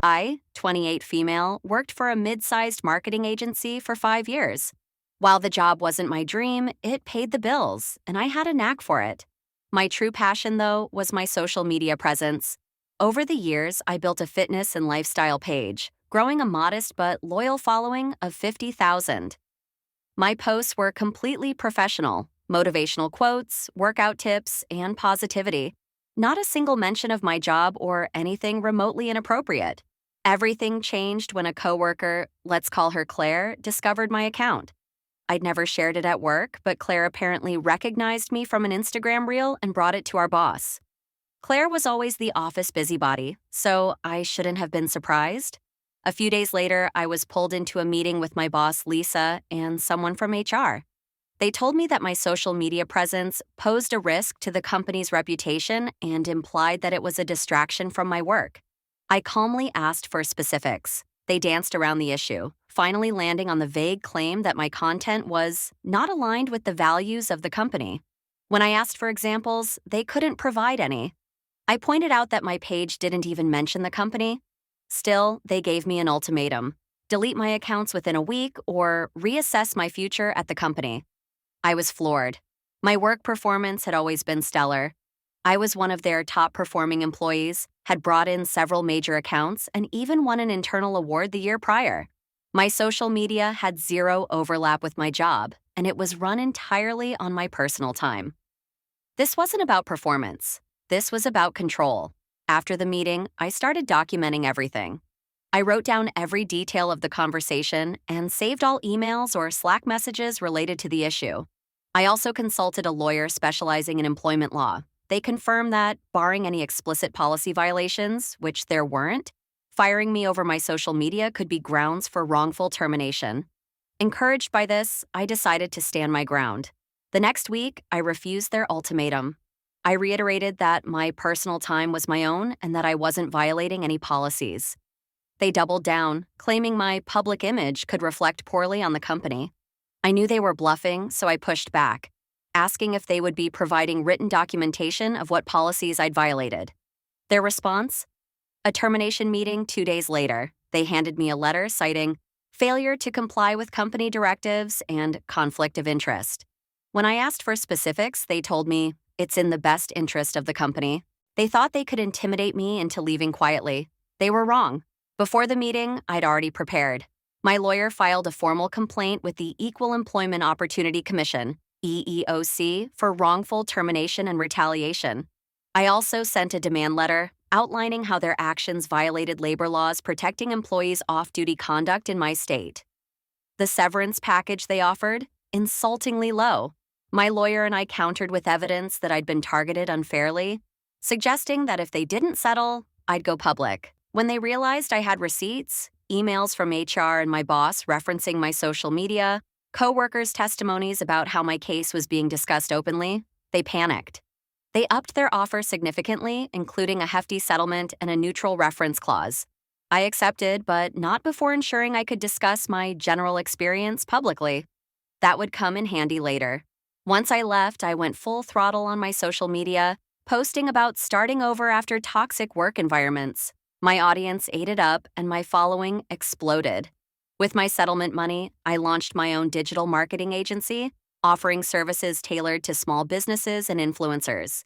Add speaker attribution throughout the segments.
Speaker 1: I, 28 female, worked for a mid-sized marketing agency for 5 years. While the job wasn't my dream, it paid the bills, and I had a knack for it. My true passion, though, was my social media presence. Over the years, I built a fitness and lifestyle page, growing a modest but loyal following of 50,000. My posts were completely professional, motivational quotes, workout tips, and positivity. Not a single mention of my job or anything remotely inappropriate. Everything changed when a coworker, let's call her Claire, discovered my account. I'd never shared it at work, but Claire apparently recognized me from an Instagram reel and brought it to our boss. Claire was always the office busybody, so I shouldn't have been surprised. A few days later, I was pulled into a meeting with my boss, Lisa, and someone from HR. They told me that my social media presence posed a risk to the company's reputation and implied that it was a distraction from my work. I calmly asked for specifics. They danced around the issue, finally landing on the vague claim that my content was not aligned with the values of the company. When I asked for examples, they couldn't provide any. I pointed out that my page didn't even mention the company. Still, they gave me an ultimatum: delete my accounts within a week or reassess my future at the company. I was floored. My work performance had always been stellar. I was one of their top-performing employees, had brought in several major accounts, and even won an internal award the year prior. My social media had zero overlap with my job, and it was run entirely on my personal time. This wasn't about performance. This was about control. After the meeting, I started documenting everything. I wrote down every detail of the conversation and saved all emails or Slack messages related to the issue. I also consulted a lawyer specializing in employment law. They confirmed that, barring any explicit policy violations, which there weren't, firing me over my social media could be grounds for wrongful termination. Encouraged by this, I decided to stand my ground. The next week, I refused their ultimatum. I reiterated that my personal time was my own and that I wasn't violating any policies. They doubled down, claiming my public image could reflect poorly on the company. I knew they were bluffing, so I pushed back, asking if they would be providing written documentation of what policies I'd violated. Their response? A termination meeting 2 days later. They handed me a letter citing failure to comply with company directives and conflict of interest. When I asked for specifics, they told me it's in the best interest of the company. They thought they could intimidate me into leaving quietly. They were wrong. Before the meeting, I'd already prepared. My lawyer filed a formal complaint with the Equal Employment Opportunity Commission, EEOC, for wrongful termination and retaliation. I also sent a demand letter outlining how their actions violated labor laws protecting employees' off-duty conduct in my state. The severance package they offered? Insultingly low. My lawyer and I countered with evidence that I'd been targeted unfairly, suggesting that if they didn't settle, I'd go public. When they realized I had receipts, emails from HR and my boss referencing my social media, coworkers' testimonies about how my case was being discussed openly, they panicked. They upped their offer significantly, including a hefty settlement and a neutral reference clause. I accepted, but not before ensuring I could discuss my general experience publicly. That would come in handy later. Once I left, I went full throttle on my social media, posting about starting over after toxic work environments. My audience ate it up, and my following exploded. With my settlement money, I launched my own digital marketing agency, offering services tailored to small businesses and influencers.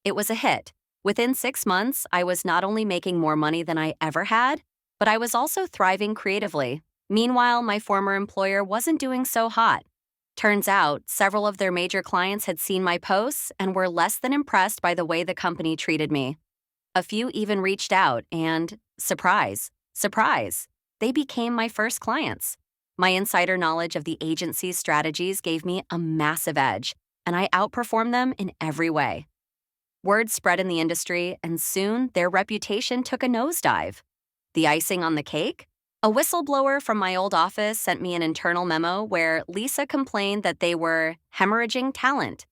Speaker 1: It was a hit. Within 6 months, I was not only making more money than I ever had, but I was also thriving creatively. Meanwhile, my former employer wasn't doing so hot. Turns out, several of their major clients had seen my posts and were less than impressed by the way the company treated me. A few even reached out and, surprise, they became my first clients. My insider knowledge of the agency's strategies gave me a massive edge, and I outperformed them in every way. Word spread in the industry, and soon their reputation took a nosedive. The icing on the cake? A whistleblower from my old office sent me an internal memo where Lisa complained that they were hemorrhaging talent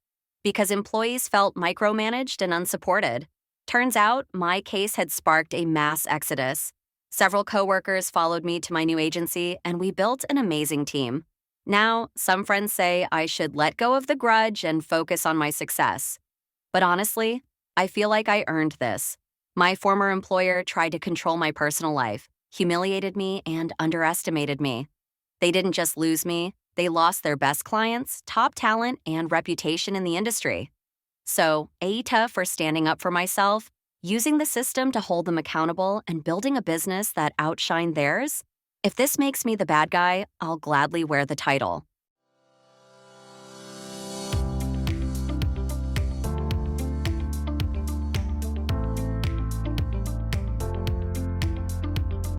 Speaker 1: because employees felt micromanaged and unsupported. Turns out, my case had sparked a mass exodus. Several coworkers followed me to my new agency, and we built an amazing team. Now, some friends say I should let go of the grudge and focus on my success. But honestly, I feel like I earned this. My former employer tried to control my personal life, humiliated me, and underestimated me. They didn't just lose me, they lost their best clients, top talent, and reputation in the industry. So, Aita for standing up for myself, using the system to hold them accountable, and building a business that outshined theirs. If this makes me the bad guy, I'll gladly wear the title.